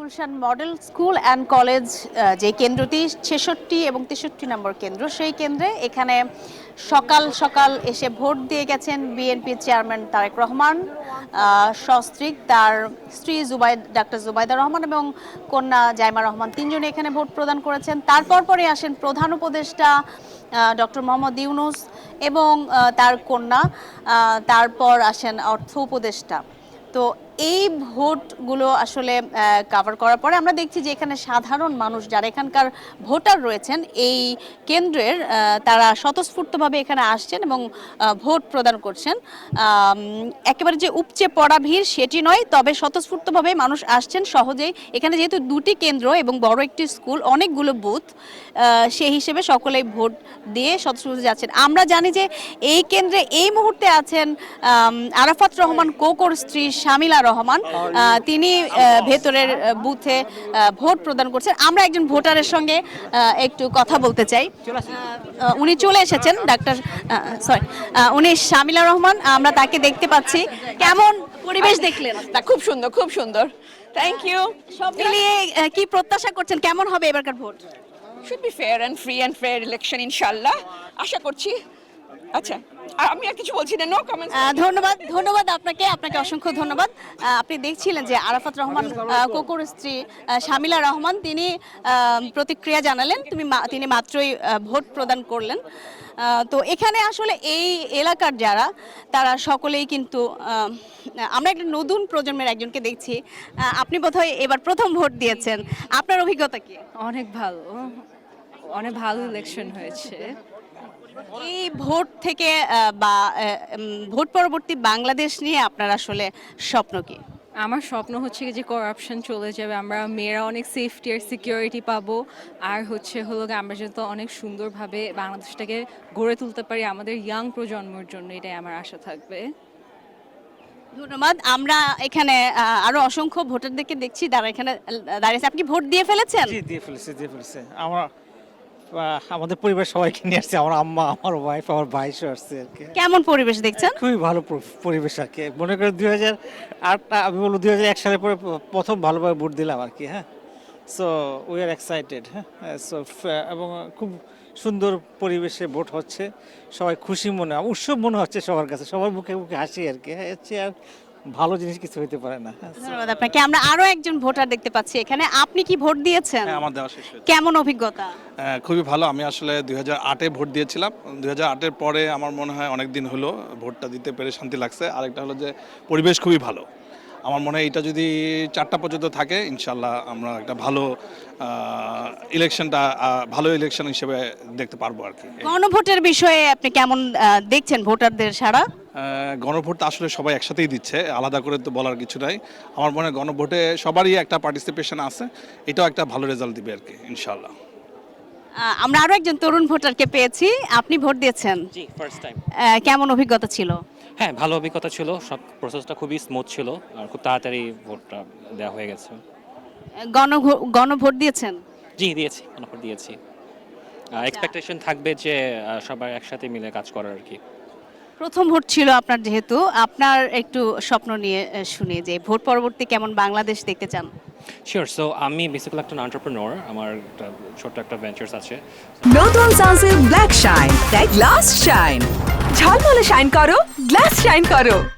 Gulshan model school and college যে কেন্দ্রটি ৬৬ এবং ৬৩ নম্বর কেন্দ্র, সেই কেন্দ্রে এখানে সকাল সকাল এসে ভোট দিয়ে গেছেন বিএনপি চেয়ারম্যান তারেক রহমান, সস্ত্রীক তার স্ত্রী ডাক্তার জুবাইদা রহমান এবং কন্যা জাইমা রহমান, তিনজনে এখানে ভোট প্রদান করেছেন। তারপর পরে আসেন প্রধান উপদেষ্টা ডক্টর মোহাম্মদ ইউনূস এবং তার কন্যা, তারপর আসেন অর্থ উপদেষ্টা। তো এই ভোটগুলো আসলে কভার করার পরে আমরা দেখছি যে এখানে সাধারণ মানুষ যারা এখানকার ভোটার রয়েছেন এই কেন্দ্রের, তারা স্বতঃস্ফূর্তভাবে এখানে আসছেন এবং ভোট প্রদান করছেন। একেবারে যে উপচে পড়া ভিড় সেটি নয়, তবে স্বতঃস্ফূর্তভাবে মানুষ আসছেন সহজেই। এখানে যেহেতু দুটি কেন্দ্র এবং বড় একটি স্কুল, অনেকগুলো বুথ, সেই হিসেবে সকলেই ভোট দিয়ে স্বতঃস্ফূর্ত যাচ্ছেন। আমরা জানি যে এই কেন্দ্রে এই মুহূর্তে আছেন আরাফাত রহমান কোকোর স্ত্রী শামিলা রহমান, তিনি ভেতরের বুথে ভোট প্রদান করছেন। আমরা একজন ভোটারের সঙ্গে একটু কথা বলতে চাই। উনি চলে এসেছেন, উনি শামিলা রহমান, আমরা তাকে দেখতে পাচ্ছি। কেমন পরিবেশ দেখলেন? খুব সুন্দর, খুব সুন্দর। Thank you. সব মিলিয়ে কি প্রত্যাশা করছেন, কেমন হবে এবারকার ভোট? Should be fair and free and fair election ইনশাআল্লাহ, আশা করছি। আচ্ছা, আমি আর কিছু বলছি না, নো কমেন্টস। ধন্যবাদ আপনাকে অসংখ্য ধন্যবাদ। আপনি দেখছিলেন যে আরাফাত রহমান কোকোর স্ত্রী শামিলা রহমান, তিনি প্রতিক্রিয়া জানালেন, তিনি মাত্রই ভোট প্রদান করলেন। তো এখানে আসলে এই এলাকার যারা, তারা সকলেই কিন্তু, আমরা একটা নতুন প্রজন্মের একজনকে দেখছি। আপনি বোধহয় এবার প্রথম ভোট দিয়েছেন, আপনার অভিজ্ঞতা কি? অনেক ভালো ইলেকশন হয়েছে। এই ভোট থেকে বা ভোট পরবর্তী বাংলাদেশ নিয়ে আপনার আসলে স্বপ্ন কি? আমার স্বপ্ন হচ্ছে যে করাপশন চলে যাবে, আমরা মেয়েরা অনেক সেফটি আর সিকিউরিটি পাবো, আর হলো আমরা যেহেতু অনেক সুন্দরভাবে বাংলাদেশটাকে গড়ে তুলতে পারি আমাদের ইয়াং প্রজন্মের জন্য, এটাই আমার আশা থাকবে। ধন্যবাদ। আমরা এখানে আরো অসংখ্য ভোটারদেরকে দেখছি, তারা এখানে দাঁড়িয়েছে। আপনি কি ভোট দিয়ে ফেলেছেন? জি, দিয়ে ফেলেছে। আমাদের পরিবার সবাইকে নিয়ে আসছে, আমার আম্মা, আমার ওয়াইফ, আমার ভাই সহ আসছে আর কি। কেমন পরিবেশ দেখছেন? খুবই ভালো পরিবেশ আর কি। মনে করেন 2008, আমি বলবো 2001 সালে পরে প্রথম ভালোভাবে ভোট দিলাম আর কি। হ্যাঁ, সো উই আর এক্সাইটেড। হ্যাঁ, সো এবং খুব সুন্দর পরিবেশে ভোট হচ্ছে, সবাই খুশি উৎসব মনে হচ্ছে সবার কাছে, সবার মুখে মুখে হাসি আর কি। হ্যাঁ, হচ্ছে আর ভালো জিনিস কিছু হতে পারে না। ধন্যবাদ আপনাকে। আমরা আরো একজন ভোটার দেখতে পাচ্ছি এখানে। আপনি কি ভোট দিয়েছেন? হ্যাঁ, আমার দেওয়া শেষ হয়েছে। কেমন অভিজ্ঞতা? খুবই ভালো। আমি আসলে 2008-এ ভোট দিয়েছিলাম। 2008-এর পরে আমার মনে হয় অনেক দিন হলো ভোটটা দিতে পেরে শান্তি লাগছে। আরেকটা হলো যে পরিবেশ খুবই ভালো। আমার মনে হয় এটা যদি 4টা পর্যন্ত থাকে, ইনশাল্লাহ আমরা একটা ভালো ইলেকশন হিসেবে দেখতে পারবো আর কি। গণভোটের বিষয়ে আপনি কেমন দেখছেন ভোটারদের সাড়া? গণভোট আসলে সবাই একসাথেই দিচ্ছে, আলাদা করে তো বলার কিছু নাই। আমার মনে হয় গণভোটে সবারই একটা পার্টিসিপেশন আছে, এটাও একটা ভালো রেজাল্ট দিবে আর কি ইনশাল্লাহ। আমরা আরো একজন তরুণ ভোটারকে পেয়েছি। আপনি ভোট দিয়েছেন? জি, ফার্স্ট টাইম। কেমন অভিজ্ঞতা ছিল? হ্যাঁ, ভালো অভিজ্ঞতা ছিল, সব প্রসেসটা খুবই স্মুথ ছিল আর খুব তাড়াতাড়ি ভোটটা দেওয়া হয়ে গেছে। গণভোট দিয়েছেন? জি, দিয়েছি, গণভোট দিয়েছি। এক্সপেকটেশন থাকবে যে সবাই একসাথে মিলে কাজ করার আর কি। প্রথম ভোট ছিল আপনার, যেহেতু আপনার একটু স্বপ্ন নিয়ে শুনি যে ভোট পরবর্তী কেমন বাংলাদেশ দেখতে চান? শিওর। সো আমি বেসিক্যালি একটা এন্টারপ্রেনিউর, আমার একটা ছোট্ট একটা ভেঞ্চার্স আছে। নতুন সানসিল্ক ব্ল্যাক শাইন, তাই গ্লাস শাইন, ঝলমলে শাইন করো, গ্লাস শাইন করো।